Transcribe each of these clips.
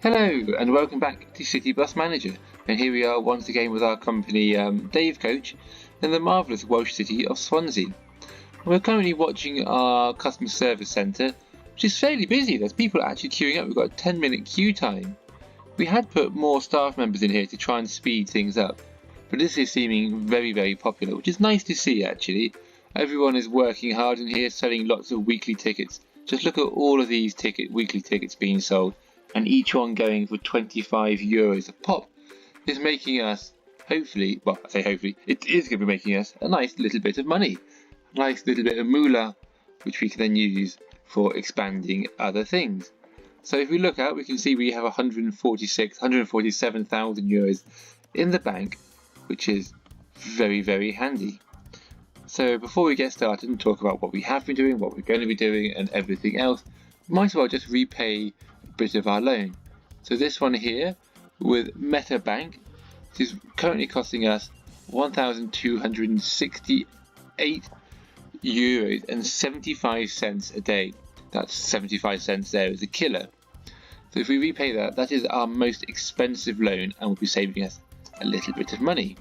Hello and welcome back to City Bus Manager, and here we are once again with our company Dave Coach in the marvellous Welsh city of Swansea. We're currently watching our customer service centre, which is fairly busy. There's people actually queuing up. We've got a 10-minute queue time. We had put more staff members in here to try and speed things up, but this is seeming very popular, which is nice to see actually. Everyone is working hard in here, selling lots of weekly tickets. Just look at all of these weekly tickets being sold, and each one going for €25 a pop. Is making us, hopefully, well, I say hopefully, it is going to be making us a nice little bit of money. A nice little bit of moolah, which we can then use for expanding other things. So if we look out, we can see we have €147,000 in the bank, which is very handy. So before we get started and talk about what we have been doing, what we're going to be doing and everything else, we might as well just repay a bit of our loan. So this one here with Meta Bank, this is currently costing us €1,268.75 a day. That's 75 cents there as a killer. So if we repay that, that is our most expensive loan and will be saving us a little bit of money.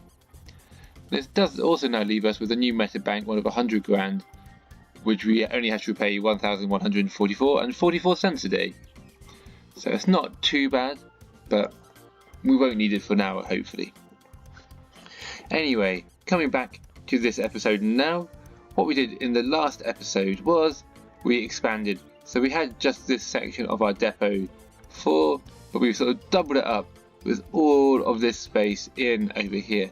This does also now leave us with a new Meta Bank, one of 100 grand, which we only have to repay 1,144.44 cents a day. So it's not too bad, but we won't need it for now, hopefully. Anyway, coming back to this episode now, what we did in the last episode was we expanded. So we had just this section of our depot before, but we've sort of doubled it up with all of this space in over here.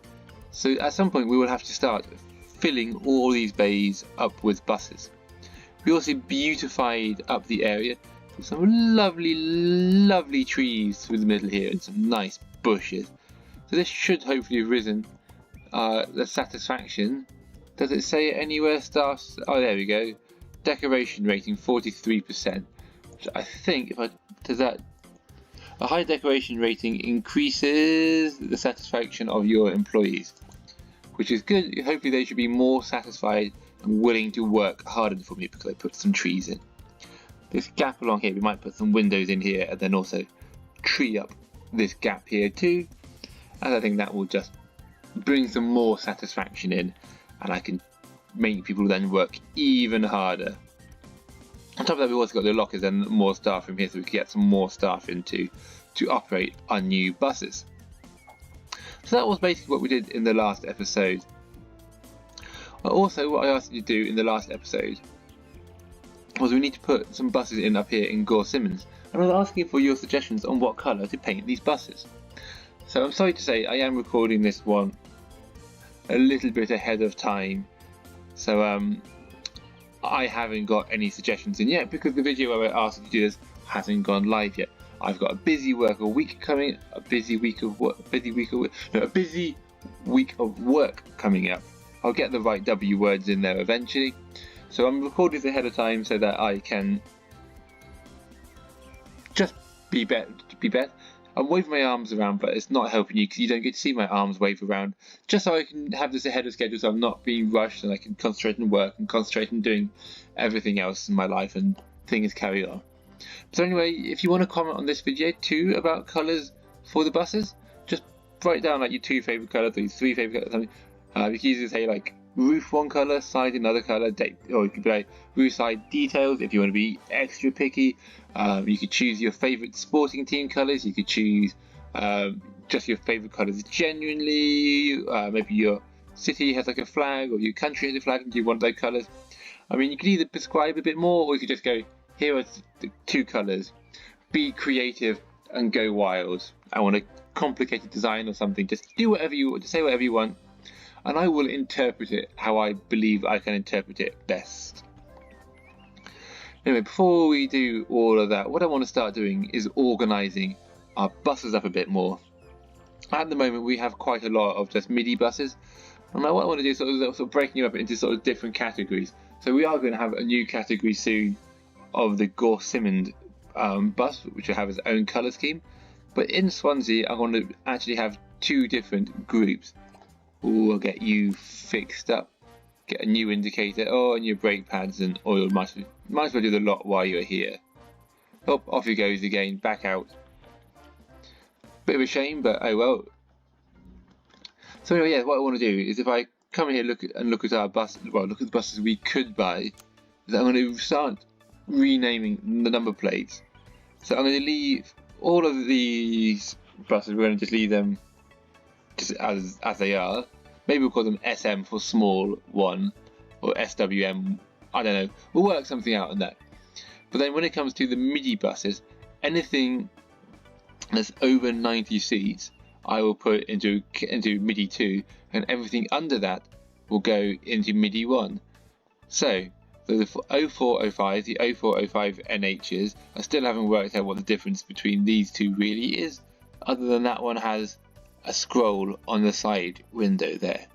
So at some point we will have to start filling all these bays up with buses. We also beautified up the area with some lovely trees through the middle here and some nice bushes. So this should hopefully have risen the satisfaction. Does it say it anywhere? Staff? Oh, there we go. Decoration rating 43%. Which I think does that. A high decoration rating increases the satisfaction of your employees, which is good. Hopefully they should be more satisfied and willing to work harder for me because I put some trees in. This gap along here, we might put some windows in here and then also tree up this gap here too, and I think that will just bring some more satisfaction in, and I can make people then work even harder. On top of that, we've also got the lockers and more staff from here, so we can get some more staff in to operate our new buses. So that was basically what we did in the last episode. Also, what I asked you to do in the last episode was we need to put some buses in up here in Gore Simmons, and I was asking for your suggestions on what colour to paint these buses. So I'm sorry to say I am recording this one a little bit ahead of time, so I haven't got any suggestions in yet because the video where I asked you to do this hasn't gone live yet. I've got a busy week of work coming up. I'll get the right W words in there eventually. So I'm recording this ahead of time so that I can just be better. I'm waving my arms around, but it's not helping you because you don't get to see my arms wave around. Just so I can have this ahead of schedule, so I'm not being rushed and I can concentrate on work and concentrate on doing everything else in my life and things carry on. So anyway, if you want to comment on this video too about colours for the buses, just write down like your 2 favourite colours or your 3 favourite colours or something. You can easily say like roof one colour, side another colour, or you could be like roof side details if you want to be extra picky. You could choose your favourite sporting team colours, you could choose just your favourite colours genuinely, maybe your city has like a flag or your country has a flag and you want those colours. I mean, you could either prescribe a bit more or you could just go, here are the 2 colours, be creative and go wild. I want a complicated design or something, just do whatever you want, just say whatever you want, and I will interpret it how I believe I can interpret it best. Anyway, before we do all of that, what I want to start doing is organising our buses up a bit more. At the moment we have quite a lot of just MIDI buses, and what I want to do is sort of breaking them up into sort of different categories. So we are going to have a new category soon of the Gore Simmons bus, which will have its own colour scheme. But in Swansea, I want to actually have 2 different groups. Ooh, I'll get you fixed up. Get a new indicator, and your brake pads and oil. Might as well do the lot while you're here. Up, off he goes again, back out. Bit of a shame, but oh well. So anyway, yeah, what I want to do is if I come here look at our bus, look at the buses we could buy, is I'm going to start renaming the number plates. So I'm going to leave all of these buses. We're going to just leave them just as they are. Maybe we'll call them SM for small one, or SWM. I don't know. We'll work something out on that. But then when it comes to the MIDI buses, anything that's over 90 seats, I will put into MIDI 2, and everything under that will go into MIDI 1. So the 0405, the 0405 NHs, I still haven't worked out what the difference between these two really is, other than that one has a scroll on the side window there.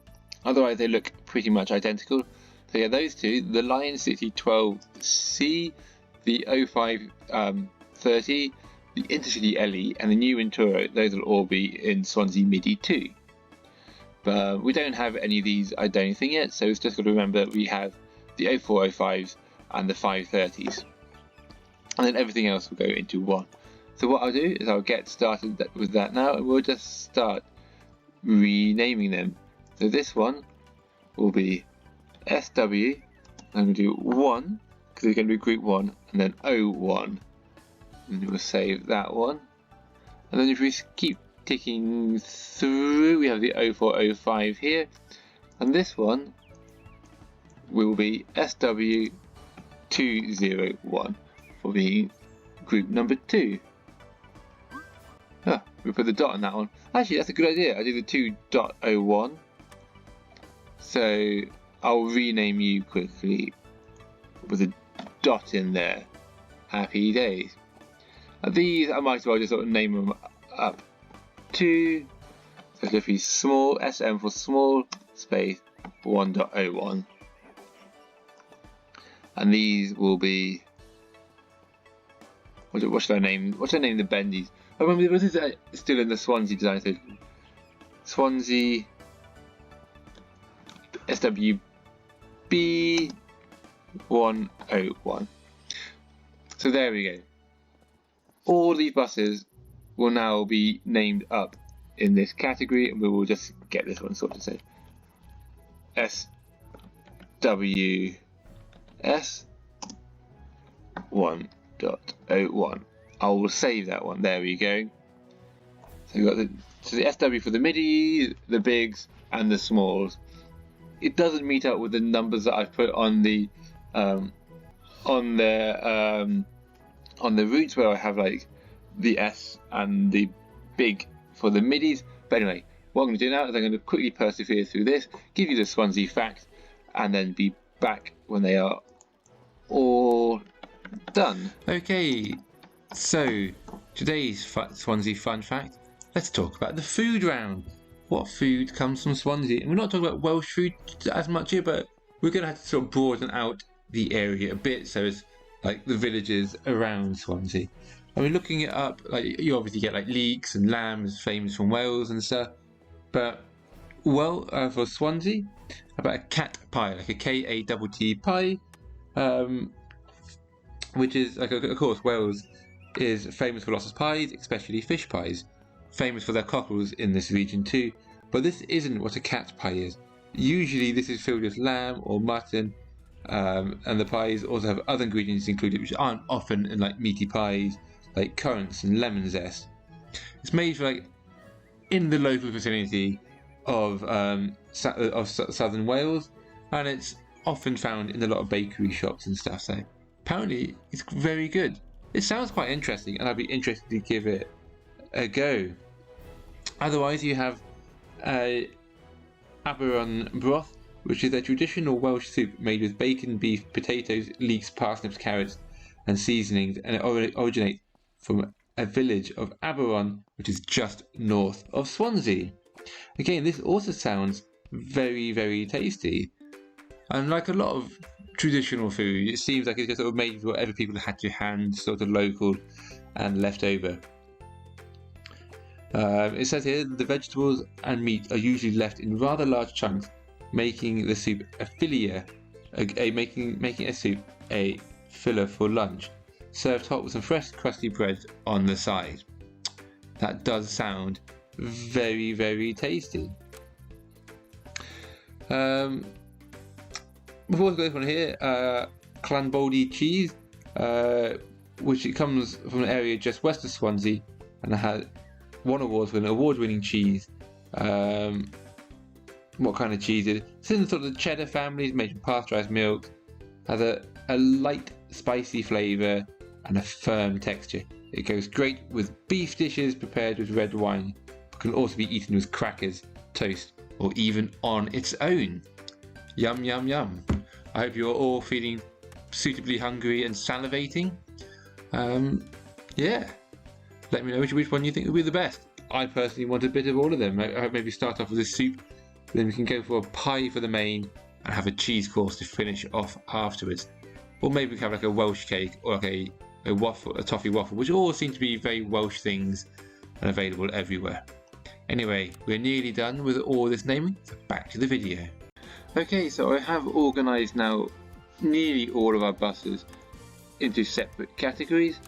Otherwise they look pretty much identical. So yeah, those two, the Lion City 12C, the 0530, the Intercity LE, and the new Inturo, those will all be in Swansea MIDI 2. But we don't have any of these, I don't think, yet, so it's just got to remember that we have the 0405s and the 530s. And then everything else will go into 1. So what I'll do is I'll get started with that now, and we'll just start renaming them. So this one will be SW, I'm going to do 1, because it's going to be group 1, and then 01. And we'll save that one. And then if we keep ticking through, we have the 0405 here. And this one will be SW201 for being group number 2. We put the dot on that one. Actually, that's a good idea. I do the 2.01. So I'll rename you quickly with a dot in there. Happy days. These I might as well just sort of name them up to. So it'll be small, SM for small, space 1.01. And these will be, what should I name? What should I name the bendies? I remember this is still in the Swansea design. So Swansea SWB 101. So there we go. All these buses will now be named up in this category, and we will just get this one sorted. So SWS 1.01. I will save that one. There we go. So we've got the SW for the MIDI, the bigs, and the smalls. It doesn't meet up with the numbers that I've put on the routes where I have like the S and the big for the midis. But anyway, what I'm going to do now is I'm going to quickly persevere through this, give you the Swansea facts, and then be back when they are all done. Okay, so today's Swansea fun fact, let's talk about the food round. What food comes from Swansea? And we're not talking about Welsh food as much here, but we're going to have to sort of broaden out the area a bit, so it's like the villages around Swansea. I mean, looking it up, like you obviously get like leeks and lambs, famous from Wales and stuff. But for Swansea, about a cat pie, like a KATT pie, which is like, of course, Wales is famous for lots of pies, especially fish pies, famous for their cockles in this region too. But this isn't what a cat pie is. Usually, this is filled with lamb or mutton. And the pies also have other ingredients included, which aren't often in like meaty pies, like currants and lemon zest. It's made like in the local vicinity of southern Wales, and it's often found in a lot of bakery shops and stuff. So apparently, it's very good. It sounds quite interesting, and I'd be interested to give it a go. Otherwise, you have Aberon broth, which is a traditional Welsh soup made with bacon, beef, potatoes, leeks, parsnips, carrots, and seasonings, and it originates from a village of Aberon, which is just north of Swansea. Again, this also sounds very, very tasty. And like a lot of traditional food, it seems like it's just sort of made with whatever people had to hand, sort of local and left over. It says here the vegetables and meat are usually left in rather large chunks, making the soup a filler, making a soup a filler for lunch. Served hot with some fresh crusty bread on the side. that does sound very, very tasty. We've also got this one here, Clanbaldy cheese, which it comes from an area just west of Swansea, and it had won awards for an award-winning cheese. What kind of cheese it is? It's in sort of the cheddar family, it's made from pasteurised milk, has a light spicy flavour and a firm texture. It goes great with beef dishes prepared with red wine, but can also be eaten with crackers, toast, or even on its own. Yum, yum, yum. I hope you're all feeling suitably hungry and salivating. Yeah, let me know which one you think would be the best. I personally want a bit of all of them. I hope maybe start off with a soup, then we can go for a pie for the main and have a cheese course to finish off afterwards. Or maybe we can have like a Welsh cake or like a waffle, a toffee waffle, which all seem to be very Welsh things and available everywhere. Anyway, we're nearly done with all this naming, so back to the video. Okay, so I have organised now nearly all of our buses into separate categories.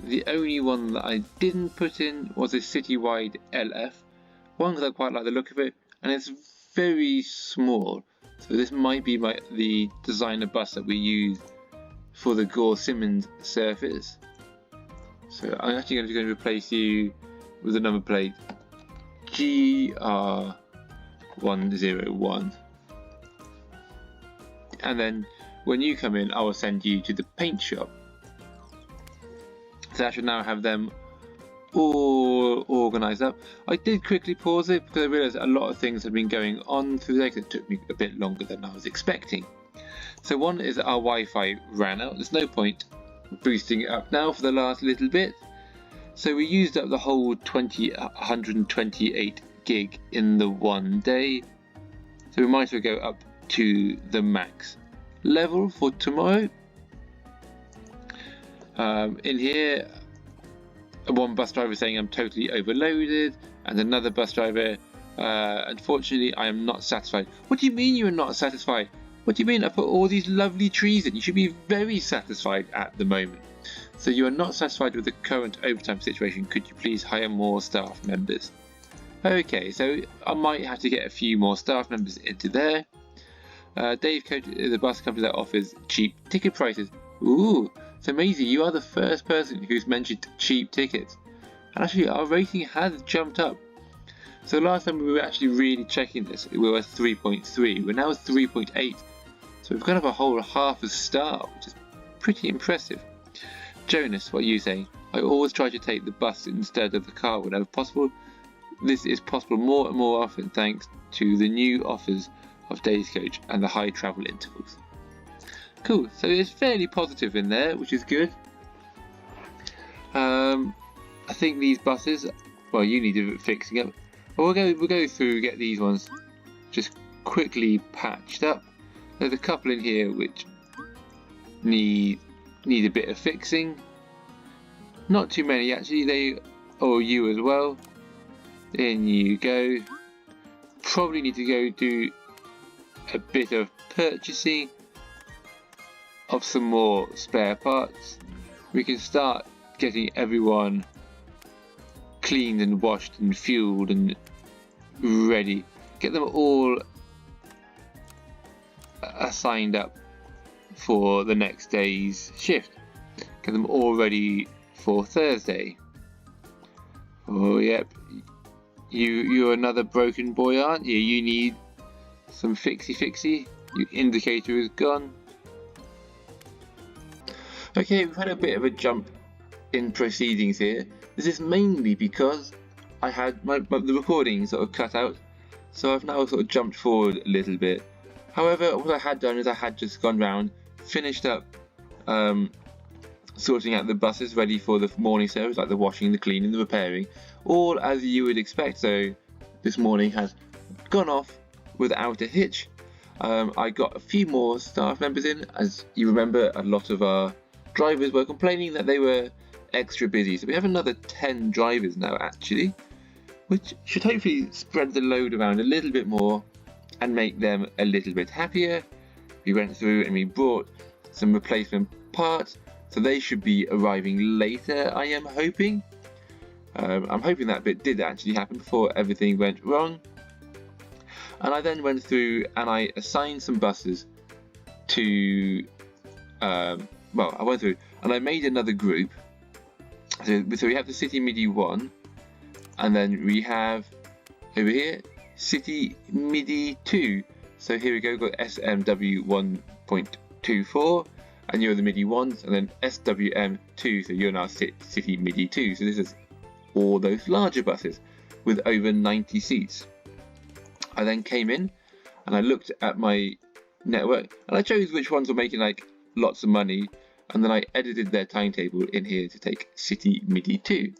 The only one that I didn't put in was a citywide LF. One, because I quite like the look of it, and it's very small. So this might be the designer bus that we use for the Gore-Simmons surface. So I'm actually going to replace you with the number plate GR101. And then when you come in, I will send you to the paint shop. So I should now have them all organised up. I did quickly pause it because I realised a lot of things had been going on through there, because it took me a bit longer than I was expecting. So one is our Wi-Fi ran out. There's no point boosting it up now for the last little bit. So we used up the whole 128 gig in the one day. So we might as well go up to the max level for tomorrow. In here, one bus driver saying I'm totally overloaded, and another bus driver, unfortunately I am not satisfied. What do you mean you are not satisfied? What do you mean I put all these lovely trees in? You should be very satisfied at the moment. So you are not satisfied with the current overtime situation. Could you please hire more staff members? Okay, so I might have to get a few more staff members into there. Dave Coach, the bus company that offers cheap ticket prices. Ooh, so Maisie, you are the first person who's mentioned cheap tickets. And actually our rating has jumped up. So last time we were actually really checking this, we were 3.3, we're now at 3.8. So we've gone up a whole half a star, which is pretty impressive. Jonas, what are you saying? I always try to take the bus instead of the car whenever possible. This is possible more and more often thanks to the new offers of Days Coach and the high travel intervals. Cool, so it's fairly positive in there, which is good. I think these buses, well, you need a bit fixing up. We'll go through, get these ones just quickly patched up. There's a couple in here which need a bit of fixing. Not too many actually, or you as well. In you go. Probably need to go do a bit of purchasing of some more spare parts. We can start getting everyone cleaned and washed and fueled and ready. Get them all signed up for the next day's shift. Get them all ready for Thursday. Oh yep, you're another broken boy, aren't you? You need some fixie. Your indicator is gone. Okay, we've had a bit of a jump in proceedings here. This is mainly because I had the recording sort of cut out, so I've now sort of jumped forward a little bit. However, what I had done is I had just gone round, finished up sorting out the buses ready for the morning service, like the washing, the cleaning, the repairing, all as you would expect. So this morning has gone off without a hitch. I got a few more staff members in. As you remember, a lot of our drivers were complaining that they were extra busy, so we have another 10 drivers now actually, which should hopefully spread the load around a little bit more and make them a little bit happier. We went through and we brought some replacement parts, so they should be arriving later, I am hoping. I'm hoping that bit did actually happen before everything went wrong. And I then went through and I assigned some buses to, well, I went through and I made another group. So we have the City MIDI 1, and then we have over here City MIDI 2. So here we go, we've got SMW 1.24, and you're the MIDI 1s, and then SWM 2, so you're now City MIDI 2. So this is all those larger buses with over 90 seats. I then came in and I looked at my network and I chose which ones were making like lots of money, and then I edited their timetable in here to take City MIDI 2.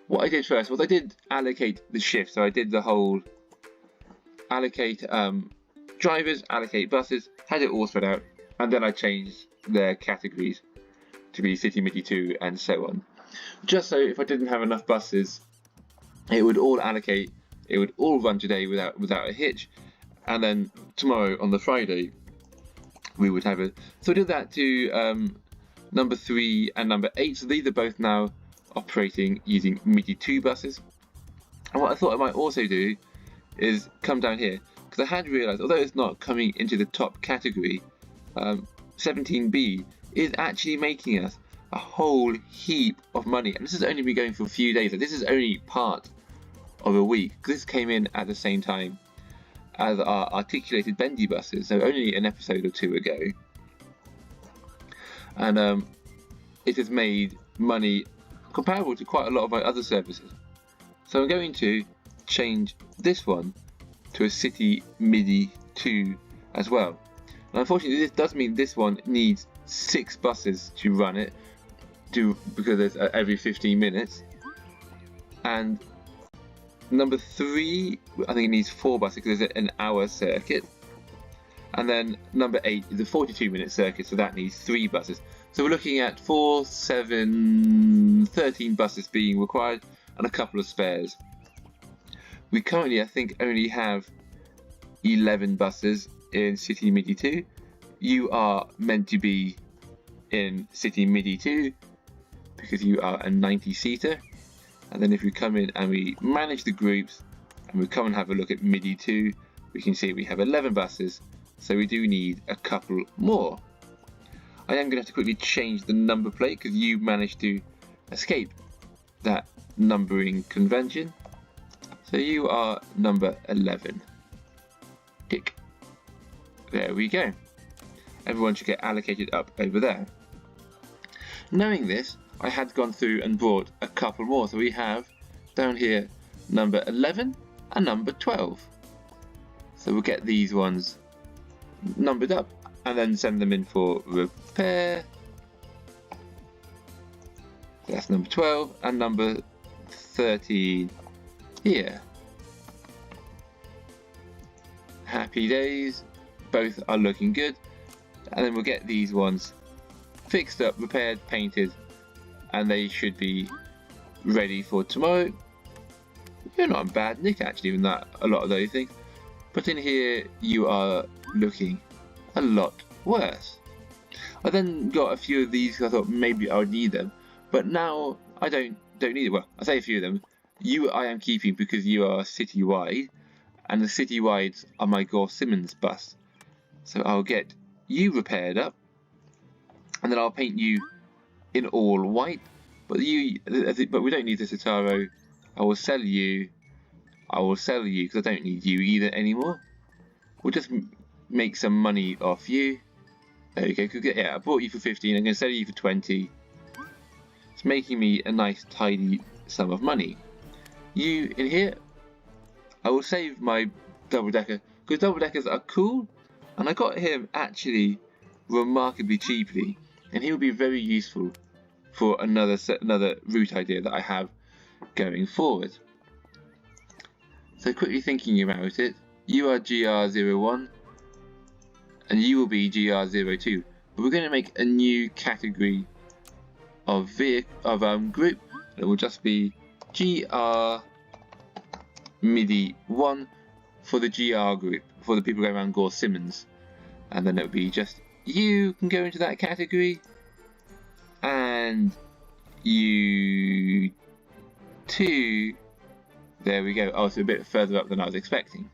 What I did first was I did allocate the shift, so I did the whole allocate drivers, allocate buses, had it all spread out, and then I changed their categories to be City MIDI 2 and so on. Just so if I didn't have enough buses, it would all allocate, it would all run today without a hitch, and then tomorrow on the Friday we would have it. So I did that to number 3 and number 8, so these are both now operating using MIDI 2 buses. And what I thought I might also do is come down here, because I had realised, although it's not coming into the top category, 17B is actually making us a whole heap of money, and this has only been going for a few days. This is only part of a week. This came in at the same time as our articulated bendy buses, so only an episode or 2 ago, and it has made money comparable to quite a lot of my other services. So I'm going to change this one to a City MIDI 2 as well. And unfortunately this does mean this one needs 6 buses to run it, because it's every 15 minutes. And number 3, I think it needs 4 buses because it's an hour circuit. And then number 8 is a 42-minute circuit, so that needs 3 buses. So we're looking at 4, 7, 13 buses being required and a couple of spares. We currently, I think, only have 11 buses in City MIDI 2. You are meant to be in City MIDI 2 because you are a 90-seater. And then if we come in and we manage the groups and we come and have a look at MIDI 2, we can see we have 11 buses, so we do need a couple more. I am going to have to quickly change the number plate because you managed to escape that numbering convention. So you are number 11. Tick. There we go. Everyone should get allocated up over there. Knowing this, I had gone through and brought a couple more. So we have down here number 11 and number 12. So we'll get these ones numbered up and then send them in for repair. That's number 12 and number 13 here. Happy days, both are looking good. And then we'll get these ones fixed up, repaired, painted, and they should be ready for tomorrow. You're not in bad nick actually with that, a lot of those things. But in here you are looking a lot worse. I then got a few of these because I thought maybe I would need them, but now I don't need it. Well, I say a few of them. You I am keeping because you are citywide, and the citywides are my Gore Simmons bus. So I'll get you repaired up, and then I'll paint you in all white. But we don't need the Citaro. I will sell you because I don't need you either anymore. We'll just make some money off you. There you go. Yeah, I bought you for 15. I'm going to sell you for 20. It's making me a nice tidy sum of money. You in here, I will save my double decker because double deckers are cool, and I got him actually remarkably cheaply, and he will be very useful for another route idea that I have going forward. So quickly thinking about it, you are GR01 and you will be GR02, but we're going to make a new category of group, and it will just be GR MIDI 1 for the GR group, for the people going around Gore Simmons, and then it will be just you can go into that category, and U2. There we go. Oh, so a bit further up than I was expecting.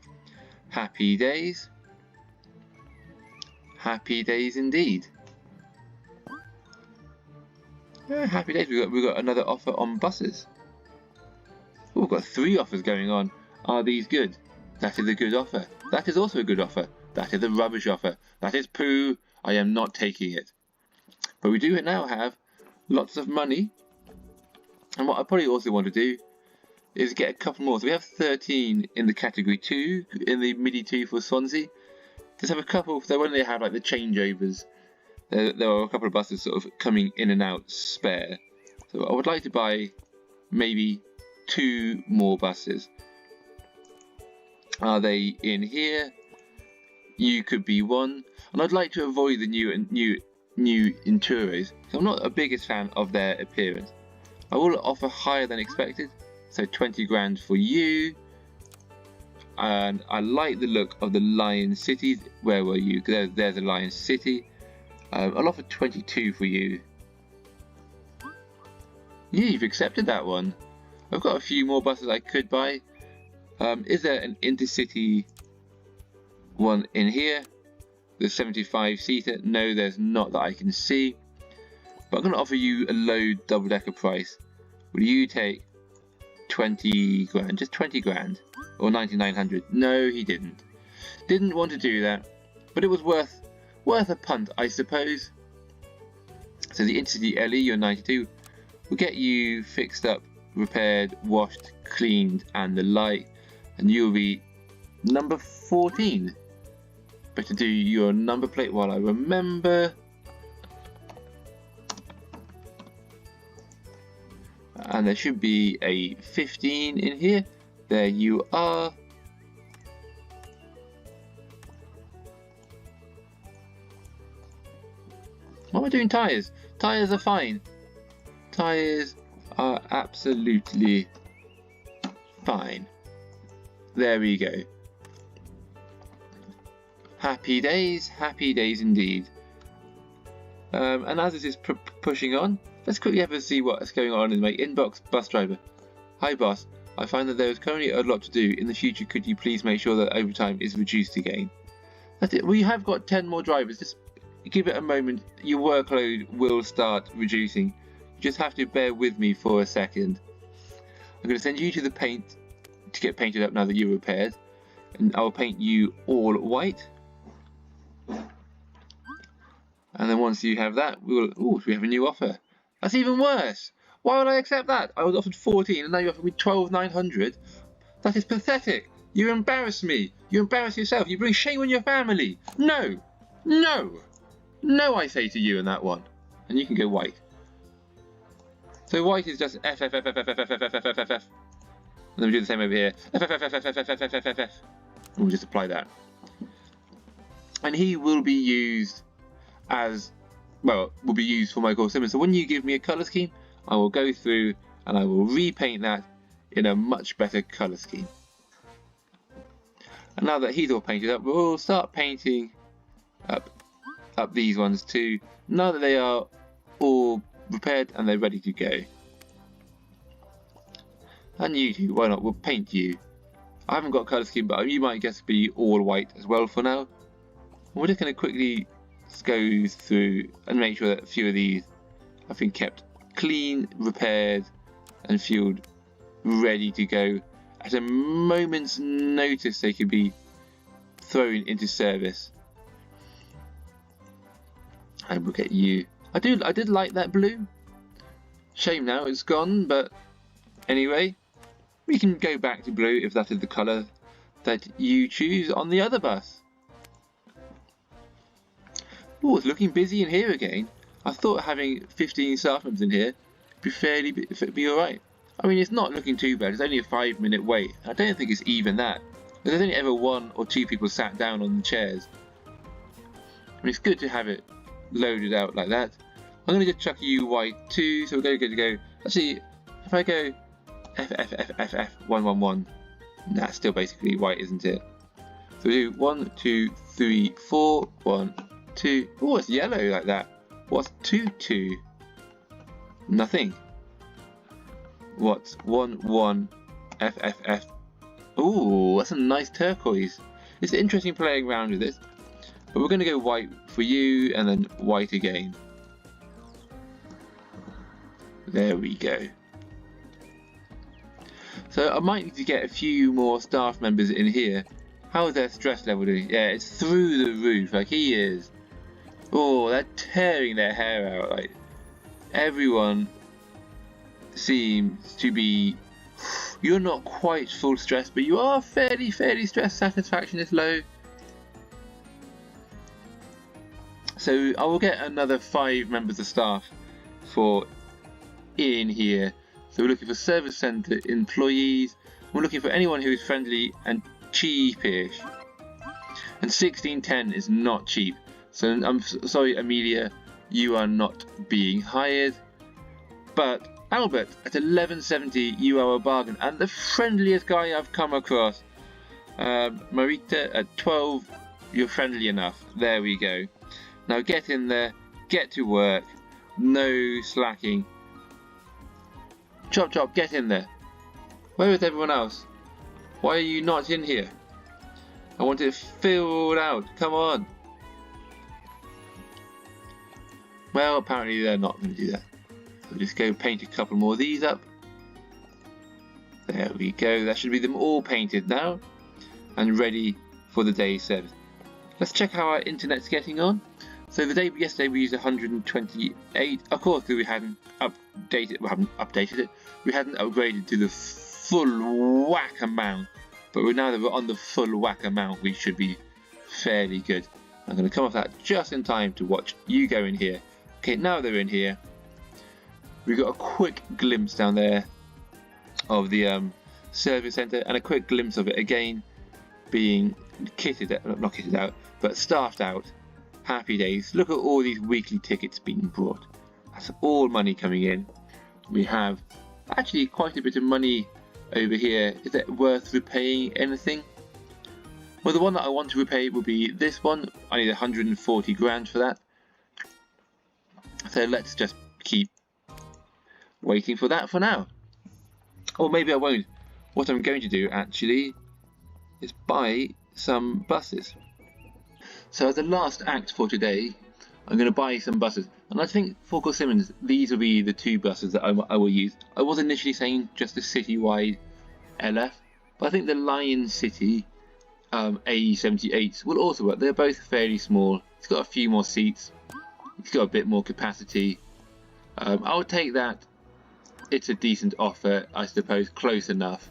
Happy days. Happy days indeed. Yeah, happy days. We've got another offer on buses. Oh, we've got 3 offers going on. Are these good? That is a good offer. That is also a good offer. That is a rubbish offer. That is poo. I am not taking it. But we do now have lots of money. And what I probably also want to do is get a couple more. So we have 13 in the category 2, in the MIDI 2 for Swansea. Just have a couple, so when they have like the changeovers, there are a couple of buses sort of coming in and out spare. So I would like to buy maybe 2 more buses. Are they in here? You could be one. And I'd like to avoid the new Inturos. I'm not the biggest fan of their appearance. I will offer higher than expected. So 20 grand for you. And I like the look of the Lion City. Where were you? There's a Lion City. I'll offer 22 for you. Yeah, you've accepted that one. I've got a few more buses I could buy. Is there an intercity one in here? The 75-seater? No, there's not that I can see. But I'm going to offer you a low double-decker price. Will you take 20 grand? Just 20 grand? Or 9,900? No, he didn't. Didn't want to do that. But it was worth a punt, I suppose. So the Intercity LE, you're 92. We'll get you fixed up, repaired, washed, cleaned, and the like. And you'll be number 14. Better do your number plate while I remember. And there should be a 15 in here. There you are. What am I doing? Tyres? Tyres are fine. Tyres are absolutely fine. There we go. Happy days indeed. And as this is pushing on, let's quickly have a see what's going on in my inbox. Bus driver. Hi boss, I find that there is currently a lot to do. In the future, could you please make sure that overtime is reduced again? That's it. We have got 10 more drivers. Just give it a moment. Your workload will start reducing. You just have to bear with me for a second. I'm going to send you to the paint to get painted up now that you're repaired. And I'll paint you all white. And then once you have that, we have a new offer. That's even worse. Why would I accept that? I was offered 14 and now you offered me 12,900. That is pathetic. You embarrass me. You embarrass yourself. You bring shame on your family. No. No. No, I say to you in that one. And you can go white. So white is just F, F, F, F, F, F, F, F, F, F, F, F, F. And then we do the same over here. F, F, F, F, F, F, F, F, F, F, F, F. And we'll just apply that. And he will be used as, well, will be used for my core sim. So when you give me a colour scheme, I will go through and I will repaint that in a much better colour scheme. And now that he's all painted up, we'll start painting up these ones too. Now that they are all repaired and they're ready to go. And you two, why not? We'll paint you. I haven't got a colour scheme, but you might guess be all white as well for now. We're just going to quickly go through and make sure that a few of these have been kept clean, repaired, and fueled, ready to go. At a moment's notice, they could be thrown into service. And we'll get you. I did like that blue. Shame now it's gone, but anyway, we can go back to blue if that is the colour that you choose on the other bus. Oh, it's looking busy in here again. I thought having 15 staff members in here would be alright. I mean, it's not looking too bad. It's only a 5-minute wait. I don't think it's even that. There's only ever 1 or 2 people sat down on the chairs. I mean, it's good to have it loaded out like that. I'm going to just chuck you white too, so we're going to go. Actually, if I go F111, that's still basically white, isn't it? So we do 1, 2, 3, 4, 1, 2. Oh, it's yellow like that. What's 2, 2? Nothing. What's 1-1 FFF? Ooh, that's a nice turquoise. It's interesting playing around with this. But we're going to go white for you and then white again. There we go. So I might need to get a few more staff members in here. How is their stress level doing? Yeah, it's through the roof, like he is. Oh, they're tearing their hair out. Like everyone seems to be. You're not quite full stress, but you are fairly stressed. Satisfaction is low. So I will get another 5 members of staff for in here. So we're looking for service centre employees. We're looking for anyone who is friendly and cheapish. And 1610 is not cheap. So I'm sorry, Amelia, you are not being hired. But Albert, at 1170, you are a bargain and the friendliest guy I've come across. Marita, at 12, you're friendly enough. There we go. Now get in there, get to work, no slacking. Chop chop, get in there. Where is everyone else? Why are you not in here? I want it filled out, come on. Well, apparently they're not going to do that. So just go paint a couple more of these up. There we go, that should be them all painted now. And ready for the day 7. Let's check how our internet's getting on. So the day yesterday we used 128, of course, because we hadn't updated it. We hadn't upgraded to the full whack amount, but now that we're on the full whack amount, we should be fairly good. I'm going to come off that just in time to watch you go in here. Okay, now they're in here. We've got a quick glimpse down there of the service centre, and a quick glimpse of it again being kitted out, not kitted out, but staffed out. Happy days. Look at all these weekly tickets being brought. That's all money coming in. We have actually quite a bit of money over here. Is it worth repaying anything? Well, the one that I want to repay will be this one. I need 140 grand for that. So let's just keep waiting for that for now. Or maybe I won't. What I'm going to do actually is buy some buses. So as the last act for today, I'm going to buy some buses. And I think for Simmons, these will be the 2 buses that I will use. I was initially saying just a citywide LF, but I think the Lion City AE78s will also work. They're both fairly small. It's got a few more seats. It's got a bit more capacity. I'll take that. It's a decent offer, I suppose, close enough.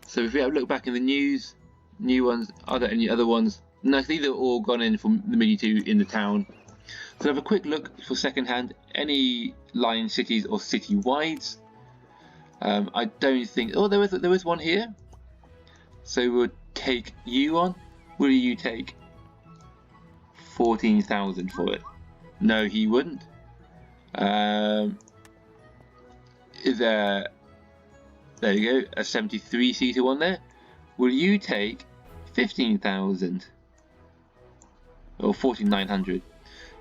So if we have a look back in the news, new ones, are there any other ones? No, these are all gone in from the Mini 2 in the town. So have a quick look for second hand, any Lion Cities or City Wides. I don't think, oh, there is one here. So we'll take you on. Will you take 14,000 for it? No, he wouldn't. Is there you go, a 73-seater one there. Will you take 15,000 or 14,900?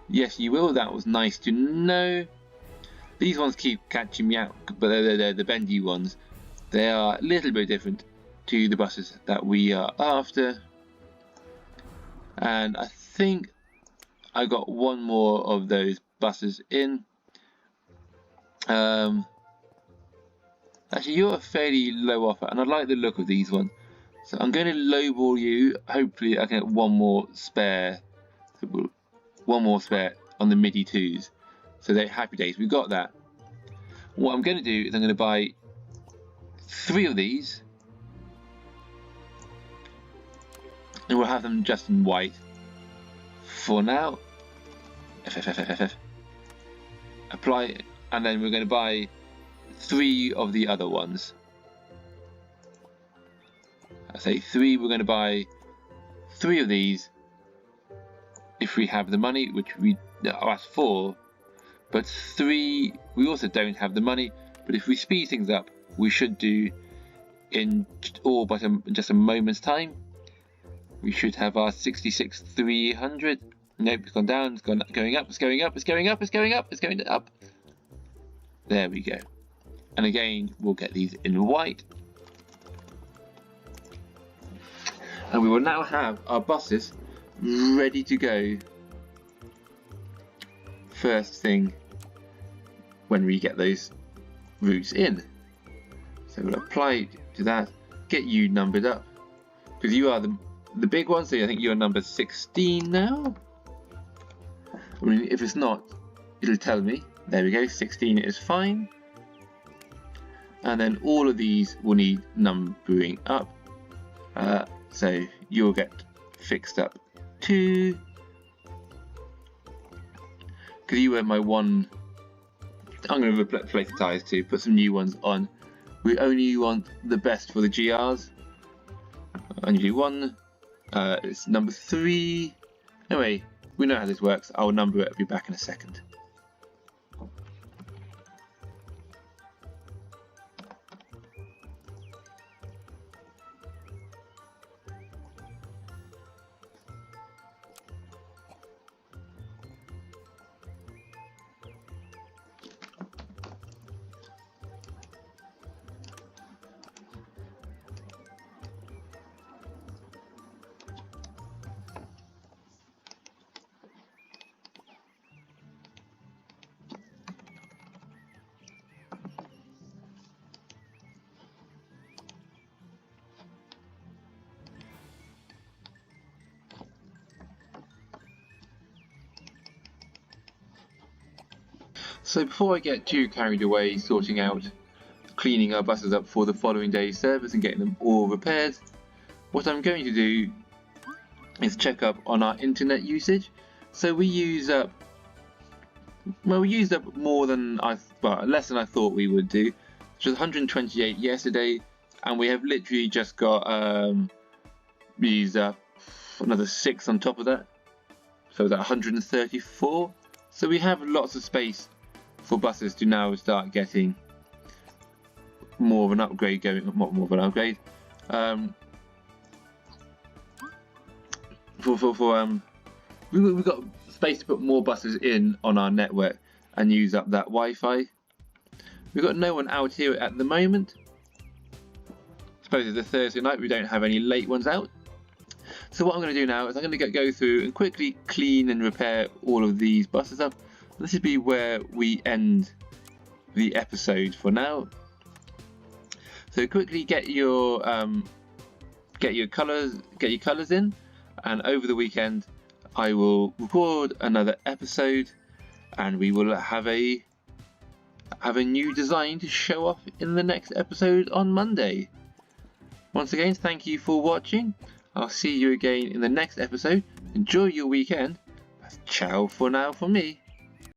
Yes, you will. That was nice to know. These ones keep catching me out, but they're the bendy ones. They are a little bit different to the buses that we are after. And I think I got one more of those buses in. Actually, you're a fairly low offer, and I like the look of these ones. So I'm going to lowball you. Hopefully I can get one more spare. One more spare on the MIDI 2s. So they're happy days. We've got that. What I'm going to do is I'm going to buy 3 of these. And we'll have them just in white. For now. FFFFF. Apply. And then we're going to buy 3 of the other ones. I say 3, we're going to buy 3 of these if we have the money, which we asked for, but 3 we also don't have the money, but if we speed things up we should do in all but just a moment's time. We should have our 66,300. Nope, it's gone down, it's going up, it's going up, it's going up, it's going up, it's going up. There we go. And again, we'll get these in white. And we will now have our buses ready to go first thing when we get those routes in. So we'll apply to that, get you numbered up, because you are the big one, so I think you're number 16 now. I mean, if it's not, it'll tell me. There we go, 16 is fine. And then all of these will need numbering up. So you'll get fixed up too. Because you were my one. I'm going to replace the tyres too, put some new ones on. We only want the best for the GRs. Only do one. It's number 3. Anyway, we know how this works. I'll number it. I'll be back in a second. So before I get too carried away sorting out cleaning our buses up for the following day's service and getting them all repaired, what I'm going to do is check up on our internet usage. So we use up, well, we used up more than less than I thought we would do. Which was 128 yesterday, and we have literally just got we used up another 6 on top of that, so that's 134. So we have lots of space for buses to now start getting more of an upgrade going, not more of an upgrade. We've got space to put more buses in on our network and use up that Wi-Fi. We've got no one out here at the moment. I suppose it's a Thursday night, we don't have any late ones out. So what I'm going to do now is I'm going to go through and quickly clean and repair all of these buses up. This would be where we end the episode for now. So quickly get your colours in, and over the weekend I will record another episode, and we will have a new design to show off in the next episode on Monday. Once again, thank you for watching. I'll see you again in the next episode. Enjoy your weekend. Ciao for now from me.